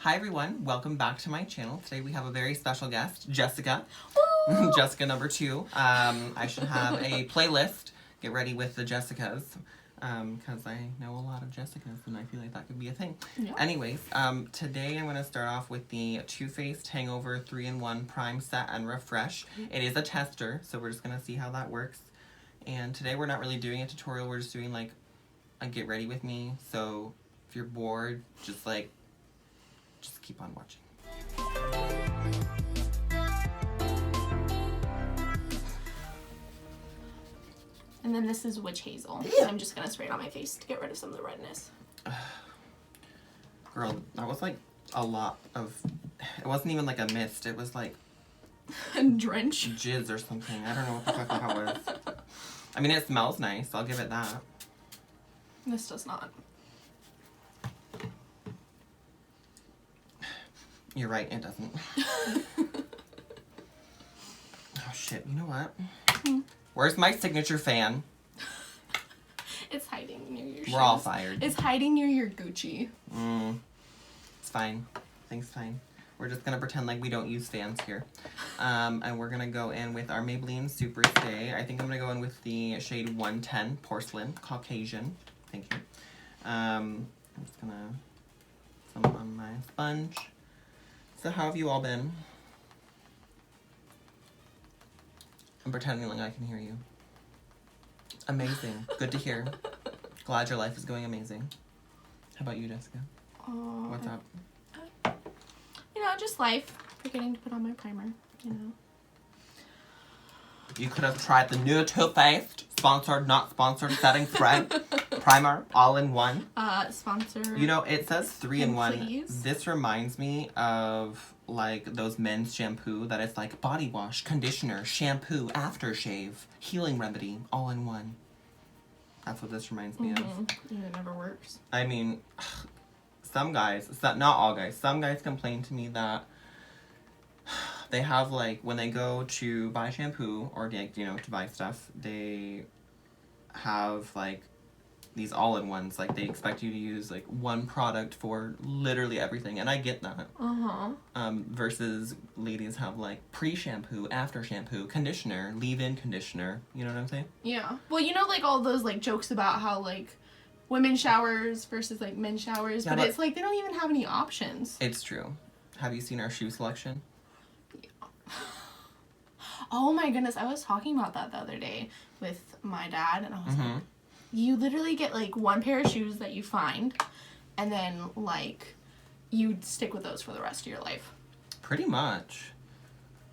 Hi everyone, welcome back to my channel. Today we have a very special guest, Jessica. Jessica number 2. I should have a playlist. Get ready with the Jessicas. Because I know a lot of Jessicas and I feel like that could be a thing. Yeah. Anyways, today I'm going to start off with the Too Faced Hangover 3-in-1 Prime Set and Refresh. It is a tester, so we're just going to see how that works. And today we're not really doing a tutorial, we're just doing like a get ready with me. So if you're bored, just keep on watching. And then this is Witch Hazel. I'm just going to spray it on my face to get rid of some of the redness. Girl, that was like a lot of... It wasn't even like a mist. It was like... Drench. Jizz or something. I don't know what the fuck that was. I mean, it smells nice. I'll give it that. This does not. You're right, it doesn't. Oh shit, you know what? Where's my signature fan? It's hiding near your shoes. We're all fired. It's hiding near your Gucci. It's fine. Things fine. We're just gonna pretend like we don't use fans here. And we're gonna go in with our Maybelline SuperStay. I think I'm gonna go in with the shade 110 Porcelain Caucasian. Thank you. I'm just gonna put some on my sponge. So how have you all been? I'm pretending like I can hear you. Amazing. Good to hear. Glad your life is going amazing. How about you, Jessica? What's up? You know, just life. Forgetting to put on my primer, you know. You could have tried the new Too Faced, sponsored, not sponsored, setting spray, primer, all in one. Sponsor. You know, it says 3-in-1. Please. This reminds me of like those men's shampoo that it's like body wash, conditioner, shampoo, aftershave, healing remedy, all in one. That's what this reminds me of. Yeah, it never works. I mean, some guys, not all guys, some guys complain to me that they have like, when they go to buy shampoo or, you know, to buy stuff, they have like these all-in-ones. Like, they expect you to use like one product for literally everything, and I get that. Versus ladies have like pre-shampoo, after shampoo, conditioner, leave-in conditioner. You know what I'm saying? Yeah. Well, you know, like all those like jokes about how like women showers versus like men showers, Yeah, but it's like they don't even have any options. It's true. Have you seen our shoe selection? Oh my goodness, I was talking about that the other day with my dad, and I was like, you literally get like one pair of shoes that you find, and then like you stick with those for the rest of your life. Pretty much.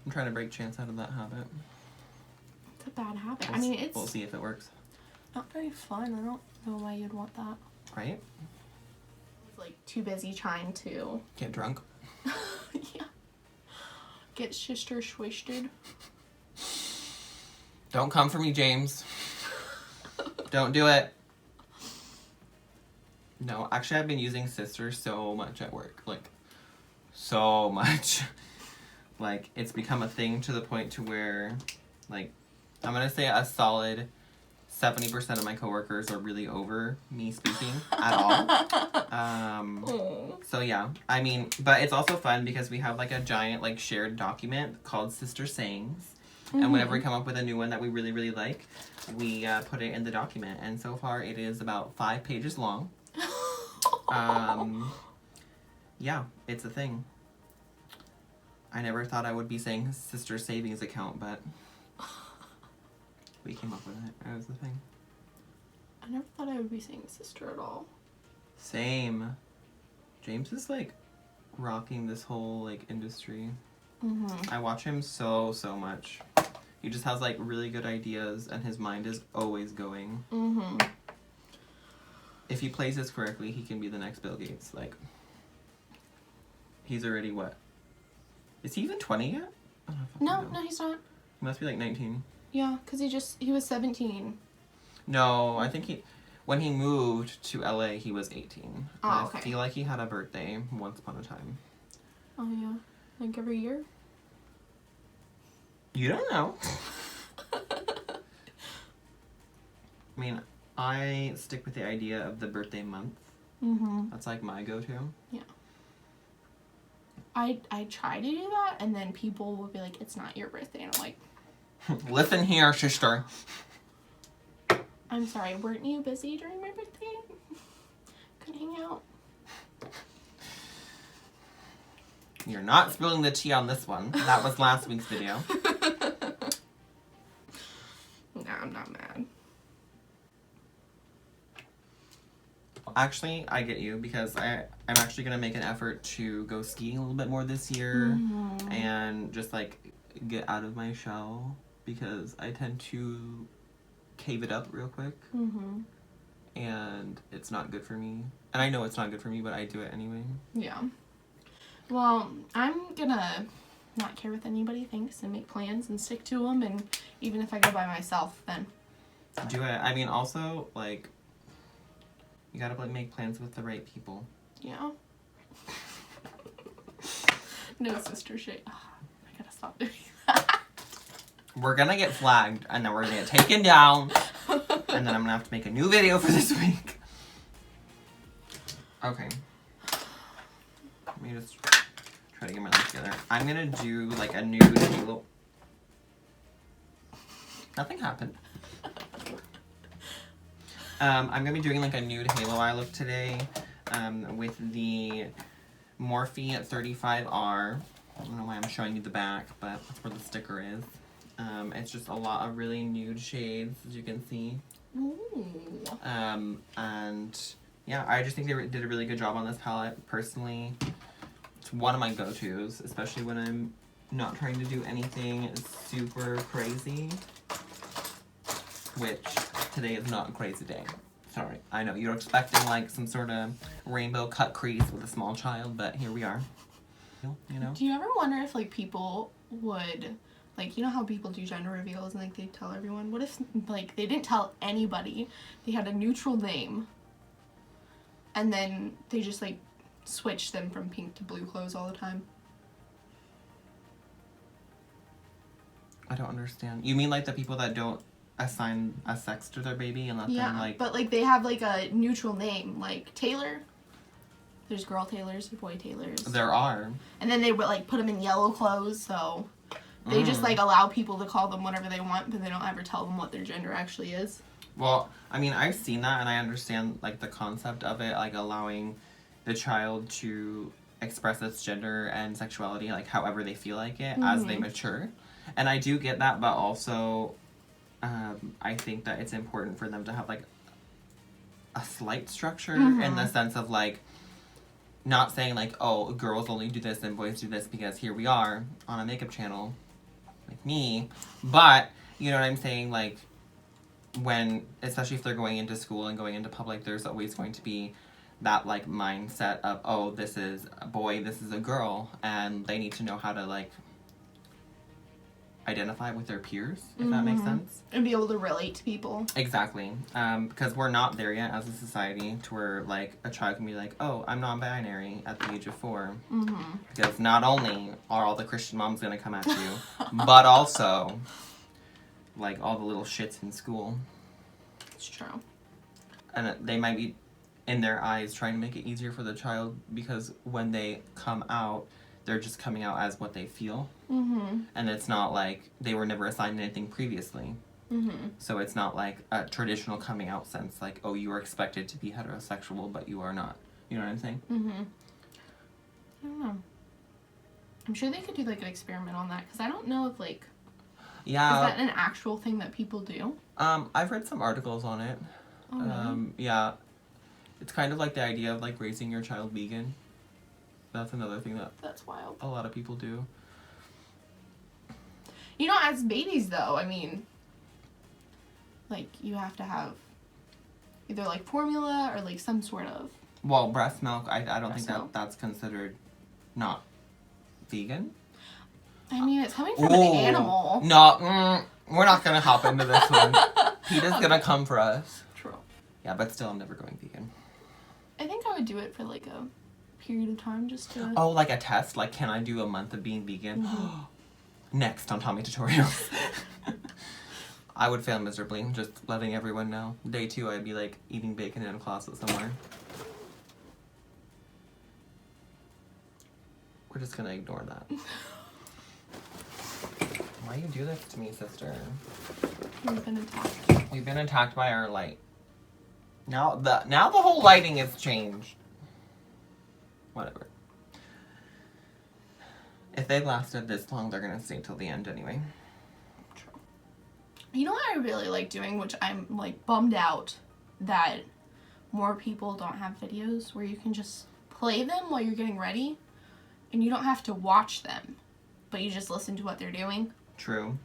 I'm trying to break Chance out of that habit. It's a bad habit. I mean, it's We'll see if it works. not very fun. I don't know why you'd want that. Right? It's like too busy trying to Get drunk. yeah. Get shister shwisted. Don't come for me, James. Don't do it. No, actually, I've been using Sister so much at work. Like, so much. Like, it's become a thing to the point to where, like, I'm gonna say a solid 70% of my coworkers are really over me speaking at all. So yeah, I mean, but it's also fun because we have like a giant like shared document called Sister Sayings. And whenever we come up with a new one that we really, really like, we put it in the document. And so far, it is about 5 pages long. Yeah, it's a thing. I never thought I would be saying Sister Savings Account, but we came up with it. That was the thing. I never thought I would be saying sister at all. Same. James is like rocking this whole like industry. I watch him so much. He just has like really good ideas and his mind is always going. If he plays this correctly, he can be the next Bill Gates. Like, he's already what? Is he even 20 yet? I don't know. No, he's not. He must be like 19. Yeah, because he was 17. No, I think when he moved to LA, he was 18. Oh, okay. I feel like he had a birthday once upon a time. Oh, yeah. Like every year? You don't know. I mean, I stick with the idea of the birthday month. Mm-hmm. That's like my go-to. Yeah. I try to do that, and then people will be like, it's not your birthday. And I'm like... Listen here, sister. I'm sorry, weren't you busy during my birthday? Couldn't hang out. You're not spilling the tea on this one. That was last week's video. No, I'm not mad. Actually, I get you because I'm actually going to make an effort to go skiing a little bit more this year and just like get out of my shell because I tend to cave it up real quick and it's not good for me. And I know it's not good for me, but I do it anyway. Yeah. Well, I'm gonna not care what anybody thinks and make plans and stick to them, and even if I go by myself, then do it. I mean, also, like, you gotta like make plans with the right people. Yeah. No sister shit. Oh, I gotta stop doing that. We're gonna get flagged, and then we're gonna get taken down, and then I'm gonna have to make a new video for this week. Okay. Let me just try to get my life together. I'm gonna do like a nude halo. Nothing happened. I'm gonna be doing like a nude halo eye look today with the Morphe 35R. I don't know why I'm showing you the back, but that's where the sticker is. It's just a lot of really nude shades, as you can see. Ooh. And yeah, I just think they did a really good job on this palette. Personally, it's one of my go-tos, especially when I'm not trying to do anything super crazy. Which, today is not a crazy day. Sorry. I know, you're expecting like some sort of rainbow cut crease with a small child, but here we are. You know? Do you ever wonder if like people would, like, you know how people do gender reveals and like they tell everyone? What if like they didn't tell anybody, they had a neutral name, and then they just like switched them from pink to blue clothes all the time? I don't understand. You mean like the people that don't assign a sex to their baby and let them like... but like they have like a neutral name, like Taylor. There's girl Taylors, boy Taylors. There are. And then they would like put them in yellow clothes, so they just like allow people to call them whatever they want, but they don't ever tell them what their gender actually is. Well, I mean, I've seen that and I understand like the concept of it, like allowing the child to express its gender and sexuality like however they feel like it as they mature. And I do get that, but also I think that it's important for them to have like a slight structure in the sense of like not saying like, oh, girls only do this and boys do this because here we are on a makeup channel like me. But you know what I'm saying, like when, especially if they're going into school and going into public, there's always going to be that like mindset of, oh, this is a boy, this is a girl, and they need to know how to like identify with their peers, if that makes sense. And be able to relate to people. Exactly. Because we're not there yet as a society to where like a child can be like, oh, I'm non-binary at the age of 4. Because not only are all the Christian moms going to come at you, but also like all the little shits in school. It's true. And they might be in their eyes trying to make it easier for the child because when they come out, they're just coming out as what they feel. And it's not like they were never assigned anything previously. So it's not like a traditional coming out sense, like, oh, you are expected to be heterosexual, but you are not. You know what I'm saying? I don't know. I'm sure they could do like an experiment on that, because I don't know if like, is that an actual thing that people do? I've read some articles on it. Oh, really? Yeah. It's kind of like the idea of like raising your child vegan. That's another thing that That's wild. a lot of people do. You know, as babies though, I mean, like you have to have either like formula or like some sort of... Well, breast milk, I don't think milk. that's considered not vegan. I mean, it's coming from an animal. No, we're not going to hop into this one. Peter's going to come for us. True. Yeah, but still, I'm never going vegan. I think I would do it for like a period of time just to... Oh, like a test? Like, can I do a month of being vegan? Next on Tommy Tutorials. I would fail miserably, just letting everyone know. Day 2, I'd be like eating bacon in a closet somewhere. We're just gonna ignore that. Why you do this to me, sister? We've been attacked. We've been attacked by our light. Now the whole lighting has changed. Whatever. If they lasted this long, they're gonna stay till the end anyway. True. You know what I really like doing, which I'm like bummed out that more people don't have videos where you can just play them while you're getting ready and you don't have to watch them, but you just listen to what they're doing. True.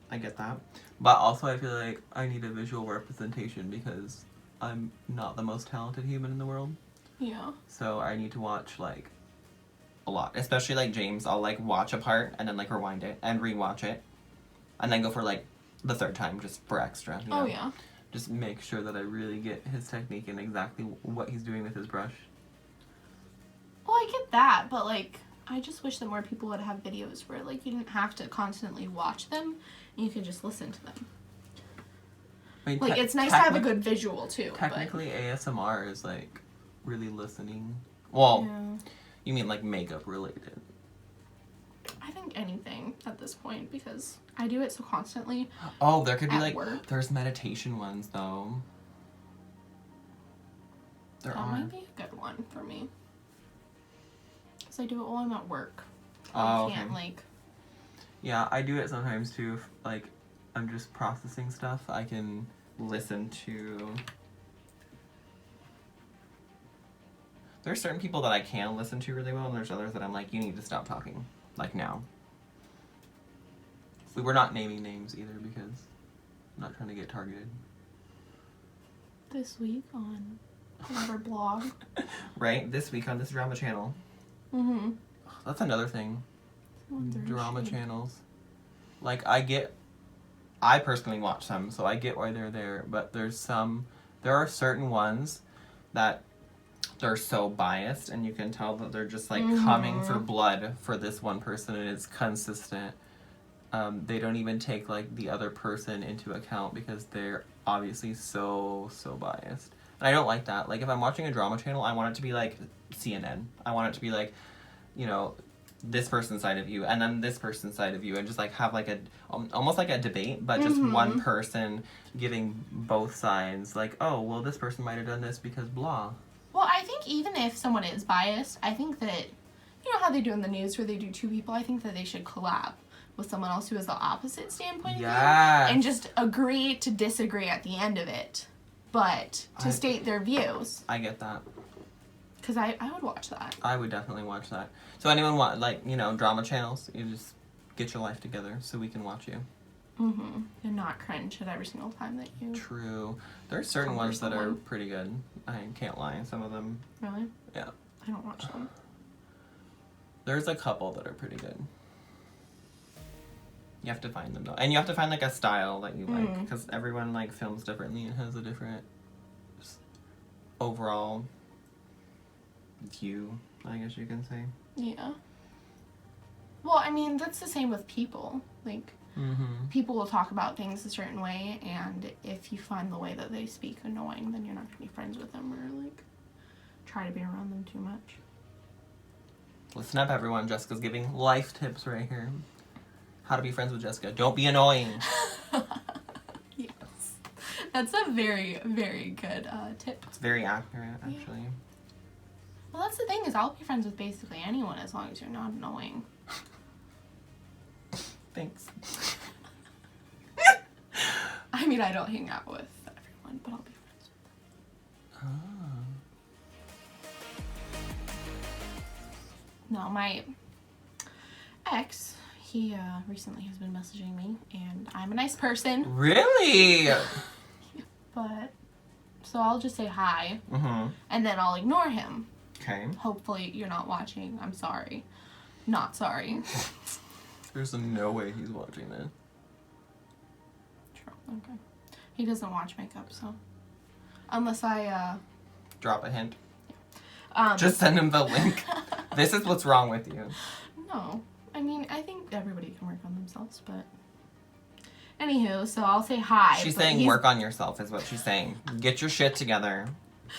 I get that. But also I feel like I need a visual representation because I'm not the most talented human in the world. Yeah. So I need to watch like a lot. Especially like James, I'll like watch a part and then like rewind it and rewatch it. And then go for like the third time just for extra. You know? Oh yeah. Just make sure that I really get his technique and exactly what he's doing with his brush. Well, I get that, but like I just wish that more people would have videos where like you didn't have to constantly watch them and you could just listen to them. I mean, Like it's nice to have a good visual too. Technically, ASMR is like really listening. Well, yeah. You mean like makeup related? I think anything at this point because I do it so constantly. Oh, there could be like work. There's meditation ones though. That might be a good one for me. Because I do it while I'm at work. Oh, I can't okay. like. Yeah, I do it sometimes too. If, like, I'm just processing stuff. I can listen to. There's certain people that I can listen to really well, and there's others that I'm like, you need to stop talking, like now. We were not naming names either because I'm not trying to get targeted. This week on another blog. Right? This week on this drama channel. Mm-hmm. That's another thing. Drama channels. Like, I personally watch some, so I get why they're there, but there are certain ones that they're so biased, and you can tell that they're just, like, coming for blood for this one person, and it's consistent. They don't even take, like, the other person into account because they're obviously so biased. And I don't like that. Like, if I'm watching a drama channel, I want it to be, like, CNN. I want it to be, like, you know, this person's side of you, and then this person's side of you, and just, like, have, like, almost like a debate, but just one person giving both sides. Like, oh, well, this person might have done this because blah. Well, I think even if someone is biased, I think that, you know how they do in the news where they do two people, I think that they should collab with someone else who has the opposite standpoint of you, and just agree to disagree at the end of it, but to state their views. I get that. Because I would watch that. I would definitely watch that. So anyone want, like, you know, drama channels, you just get your life together so we can watch you. Mm-hmm. And not cringe at every single time that you... True. There's certain ones that are pretty good. I can't lie. Some of them... Really? Yeah. I don't watch them. There's a couple that are pretty good. You have to find them, though. And you have to find, like, a style that you like. Because everyone, like, films differently and has a different overall view, I guess you can say. Yeah. Well, I mean, that's the same with people. Like, people will talk about things a certain way, and if you find the way that they speak annoying, then you're not going to be friends with them or, like, try to be around them too much. Listen up, everyone. Jessica's giving life tips right here. How to be friends with Jessica. Don't be annoying. Yes. That's a very, very good tip. It's very accurate, actually. Yeah. Well, that's the thing, is I'll be friends with basically anyone as long as you're not annoying. Thanks. I mean, I don't hang out with everyone, but I'll be friends with them. No, my ex, he recently has been messaging me, and I'm a nice person. Really? But, so I'll just say hi, Mm-hmm. and then I'll ignore him. Okay. Hopefully you're not watching. I'm sorry. Not sorry. There's no way he's watching this. True. Okay. He doesn't watch makeup, so. Unless I, Drop a hint. Yeah. Just send him the link. This is what's wrong with you. No. I mean, I think everybody can work on themselves, but... Anywho, so I'll say hi. She's saying work on yourself is what she's saying. Get your shit together.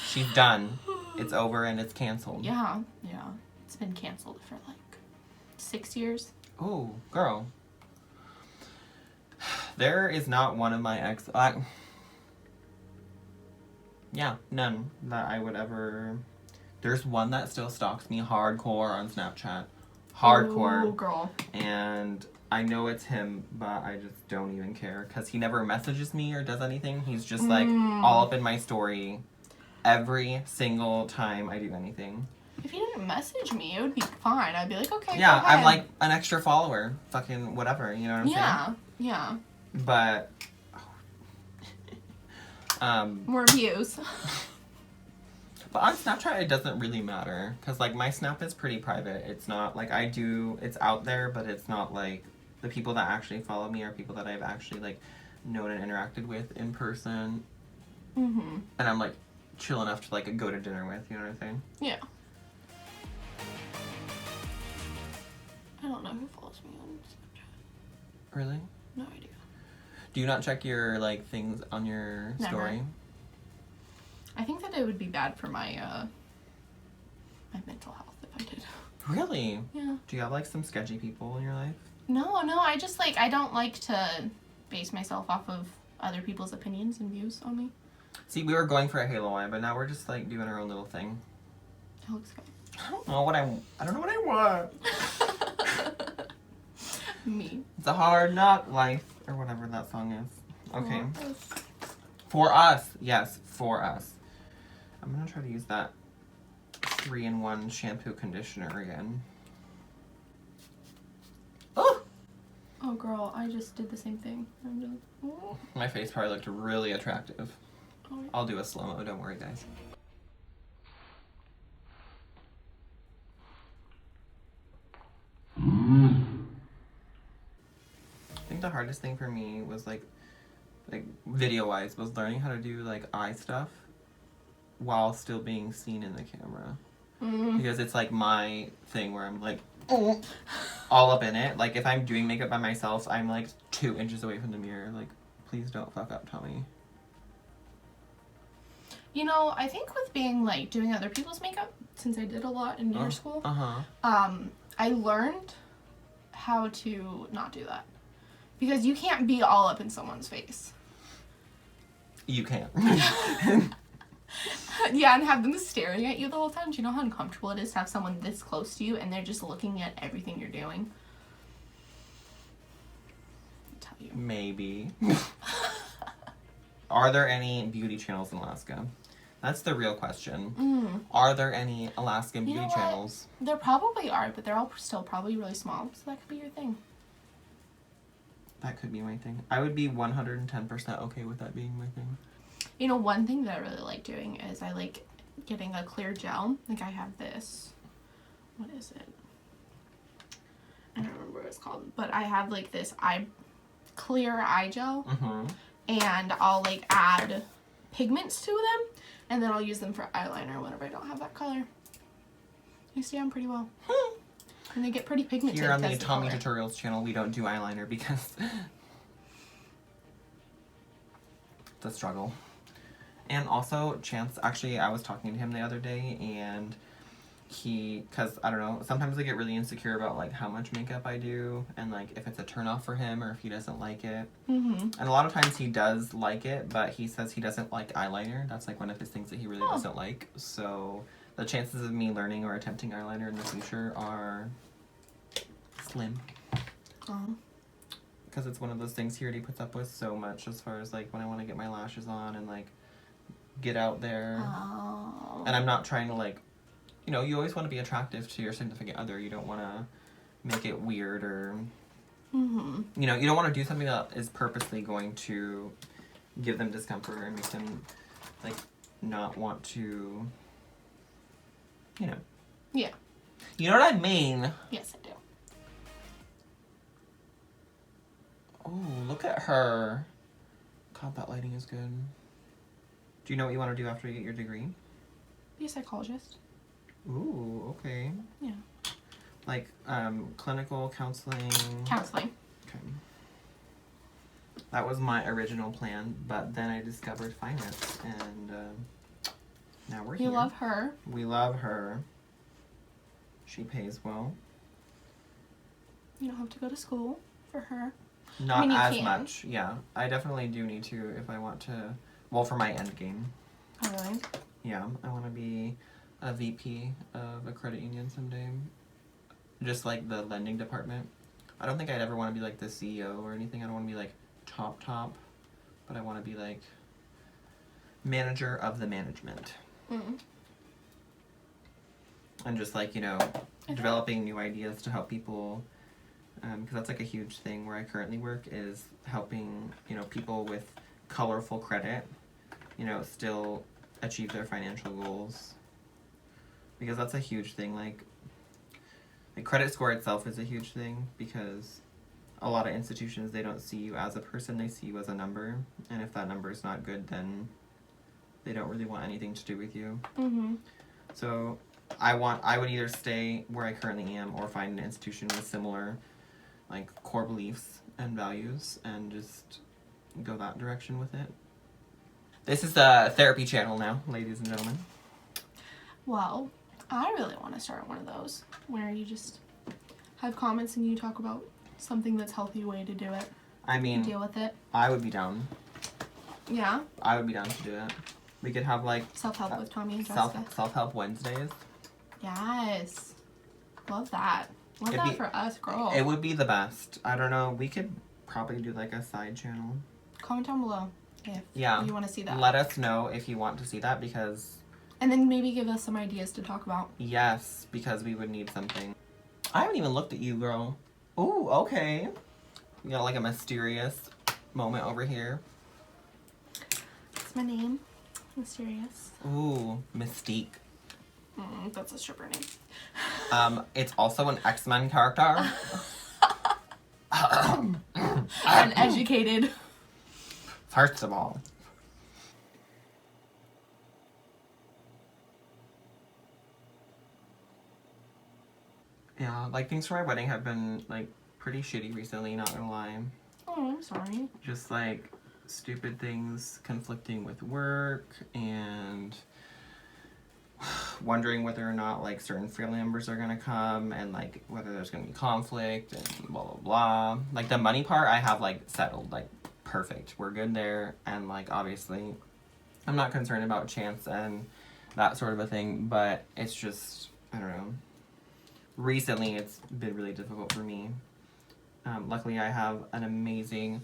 She's done. It's over and it's canceled. Yeah. It's been canceled for like 6 years. Oh, girl. There is not one of my ex... yeah, none that I would ever... There's one that still stalks me hardcore on Snapchat. Hardcore. Oh, girl. And I know it's him, but I just don't even care. Because he never messages me or does anything. He's just, like, all up in my story every single time I do anything. If he didn't message me, it would be fine. I'd be like, okay, yeah, go ahead. I'm like an extra follower. Fucking whatever, you know what I'm saying? Yeah. But... More views. But on Snapchat, it doesn't really matter. Because, like, my Snap is pretty private. It's not, like, it's out there, but it's not, like, the people that actually follow me are people that I've actually, like, known and interacted with in person. Mm-hmm. And I'm, like, chill enough to, like, go to dinner with, you know what I'm saying? Yeah. I don't know who follows me on Snapchat. Really? No idea. Do you not check your, like, things on your story? I think that it would be bad for my my mental health if I did. Really? Yeah. Do you have, like, some sketchy people in your life? No, I just, like, I don't like to base myself off of other people's opinions and views on me. See, we were going for a Halo eye, but now we're just, like, doing our own little thing. It looks good. I don't know what I don't know what I want. Me. It's a hard knock life, or whatever that song is. Okay. For For us. Yes, for us. I'm gonna try to use that 3-in-1 shampoo conditioner again. Oh! Oh, girl, I just did the same thing. I'm just... Oh. My face probably looked really attractive. Oh. I'll do a slow-mo, don't worry, guys. I think the hardest thing for me was, like video-wise, was learning how to do, like, eye stuff while still being seen in the camera. Because it's, like, my thing where I'm, like, all up in it. Like, if I'm doing makeup by myself, I'm, like, 2 inches away from the mirror. Like, please don't fuck up, Tommy. You know, I think with being, like, doing other people's makeup, since I did a lot in your school, I learned how to not do that. Because you can't be all up in someone's face. You can't. Yeah, and have them staring at you the whole time. Do you know how uncomfortable it is to have someone this close to you and they're just looking at everything you're doing? I'll tell you. Maybe. Are there any beauty channels in Alaska? That's the real question. Are there any Alaskan beauty channels? There probably are, but they're all still probably really small. So that could be your thing. That could be my thing. I would be 110% okay with that being my thing. You know, one thing that I really like doing is I like getting a clear gel. Like I have this. What is it? I don't remember what it's called. But I have like this clear eye gel. And I'll like add pigments to them. And then I'll use them for eyeliner whenever I don't have that color. You see them pretty well. And they get pretty pigmented. Here on the Tommy Tutorials channel, we don't do eyeliner because it's a struggle. And also, Chance, actually, I was talking to him the other day, and because, I don't know, sometimes I get really insecure about, like, how much makeup I do, and, like, if it's a turnoff for him, or if he doesn't like it. And a lot of times he does like it, but he says he doesn't like eyeliner. That's, like, one of his things that he really doesn't like. So, the chances of me learning or attempting eyeliner in the future are slim. Because it's one of those things he already puts up with so much as far as, like, when I want to get my lashes on and, like, get out there. And I'm not trying to, like, you know, you always want to be attractive to your significant other. You don't want to make it weird or, you know, you don't want to do something that is purposely going to give them discomfort and make them, like, not want to, you know. Yeah. You know what I mean? Yes, I do. Oh, look at her. God, that lighting is good. Do you know what you want to do after you get your degree? Be a psychologist. Ooh, okay. Yeah. Like, clinical counseling. Counseling. Okay. That was my original plan, but then I discovered finance, and now we're here. You love her. We love her. She pays well. You don't have to go to school for her. Not I mean, you as can. much. Yeah, I definitely do need to if I want to. Well, for my end game. Oh, really? Yeah, I want to be a VP of a credit union someday. Just like the lending department. I don't think I'd ever want to be like the CEO or anything. I don't want to be like top, but I want to be like manager of the management. Mm. And just like, you know, developing new ideas to help people. Because that's like a huge thing where I currently work is helping, you know, people with colorful credit, you know, still achieve their financial goals. Because that's a huge thing. Like credit score itself is a huge thing because a lot of institutions, they don't see you as a person, they see you as a number. And if that number is not good, then they don't really want anything to do with you. Mm-hmm. So I would either stay where I currently am or find an institution with similar like core beliefs and values and just go that direction with it. This is the therapy channel now, ladies and gentlemen. Well, I really want to start one of those where you just have comments and you talk about something that's healthy way to do it. I mean, Deal with it. I would be down. Yeah. I would be down to do it. We could have like Self-help with Tommy and Jessica. self-help Wednesdays. Yes. Love that. Love It'd that be- for us, girl. It would be the best. I don't know. We could probably do like a side channel. Comment down below if Yeah. you want to see that. Let us know if you want to see that because And then maybe give us some ideas to talk about. yes, because we would need something. I haven't even looked at you, girl. Ooh, okay. You got like a mysterious moment over here. That's my name. Mysterious. Ooh, Mystique. That's a stripper name. It's also an X-Men character. Uneducated. First of all. Yeah, like things for my wedding have been like pretty shitty recently, not gonna lie. Oh, I'm sorry. Just like stupid things conflicting with work and wondering whether or not like certain family members are gonna come and like whether there's gonna be conflict and blah blah blah. Like the money part I have like settled, like perfect. We're good there, and like obviously I'm not concerned about chance and that sort of a thing, but it's just I don't know. Recently it's been really difficult for me. Luckily I have an amazing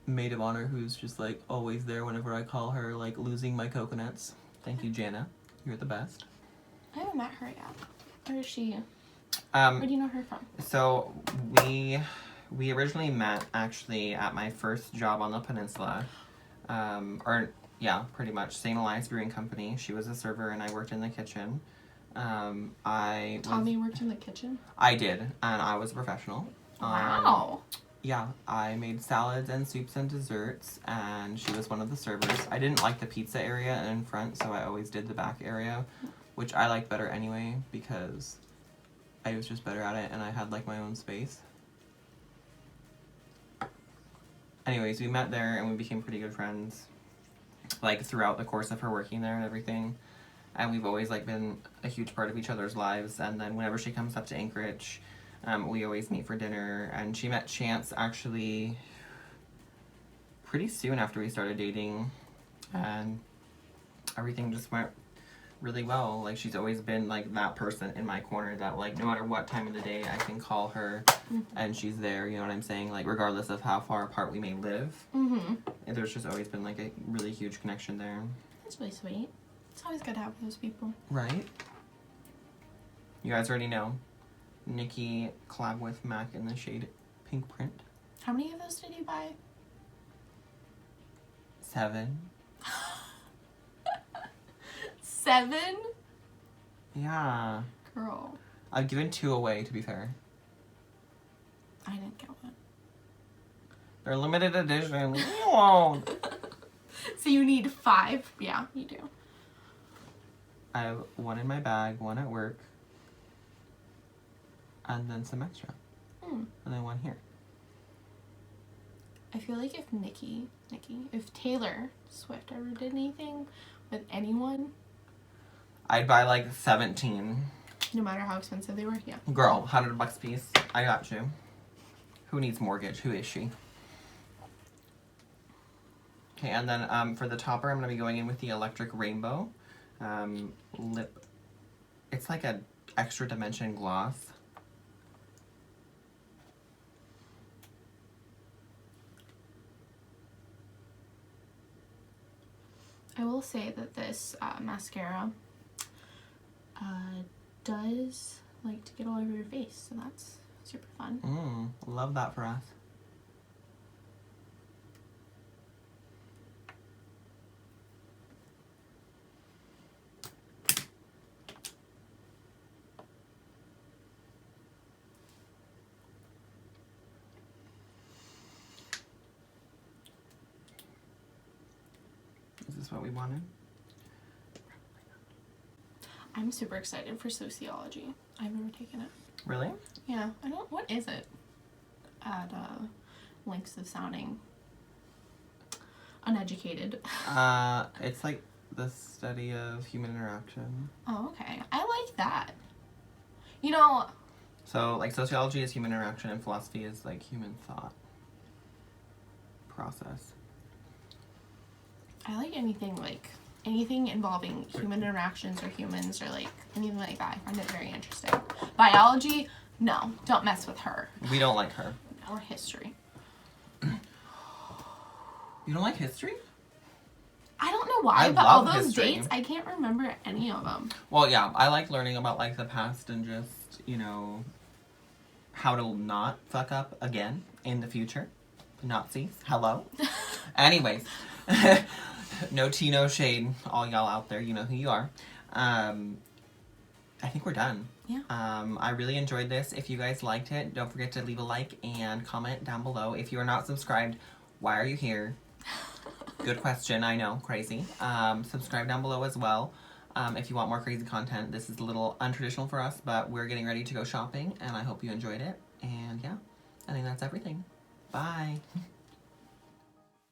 maid of honor who's just like always there whenever I call her like losing my coconuts. Thank you, Jana. You're the best. I haven't met her yet. Where is she? Where Where do you know her from? So we originally met actually at my first job on the peninsula. Pretty much St. Elias Brewing Company. She was a server and I worked in the kitchen. Tommy worked in the kitchen? I did, and I was a professional. Wow. Yeah, I made salads and soups and desserts, and she was one of the servers. I didn't like the pizza area in front, so I always did the back area, which I liked better anyway, because I was just better at it, and I had, like, my own space. Anyways, we met there, and we became pretty good friends, like, throughout the course of her working there and everything. And we've always, like, been a huge part of each other's lives, and then whenever she comes up to Anchorage, we always meet for dinner, and she met Chance actually pretty soon after we started dating, and everything just went really well. Like, she's always been, like, that person in my corner that, like, no matter what time of the day, I can call her, and she's there, you know what I'm saying? Like, regardless of how far apart we may live, and there's just always been, like, a really huge connection there. That's really sweet. It's always good to have those people. Right? You guys already know. Nikki collab with Mac in the shade Pink Print. How many of those did you buy? 7. 7? Yeah. Girl. I've given 2 away, to be fair. I didn't get one. They're limited edition. Leave me alone. So you need 5? Yeah, you do. I have 1 in my bag, 1 at work, and then some extra. And then 1 here. I feel like if Taylor Swift ever did anything with anyone, I'd buy like 17. No matter how expensive they were, yeah. Girl, $100 a piece. I got you. Who needs mortgage? Who is she? Okay, and then for the topper, I'm going to be going in with the Electric Rainbow lip. It's like a extra dimension gloss. I will say that this mascara does like to get all over your face, so that's super fun. Love that for us. Is this what we wanted? I'm super excited for sociology. I've never taken it. Really? Yeah, I don't. What is it? At links of sounding uneducated. It's like the study of human interaction. Oh, okay. I like that. You know. So, like, sociology is human interaction, and philosophy is like human thought process. I like anything involving human interactions or humans or like anything like that. I find it very interesting. Biology, no, don't mess with her. We don't like her. Or history. You don't like history? I don't know why, but all those dates, I can't remember any of them. Well, yeah, I like learning about like the past and just, you know, how to not fuck up again in the future. Nazis, hello. Anyways. No tea, no shade. All y'all out there, you know who you are. I think we're done. Yeah. I really enjoyed this. If you guys liked it, don't forget to leave a like and comment down below. If you are not subscribed, why are you here? Good question, I know, crazy. Subscribe down below as well. If you want more crazy content. This is a little untraditional for us, but we're getting ready to go shopping, and I hope you enjoyed it. And yeah, I think that's everything. Bye.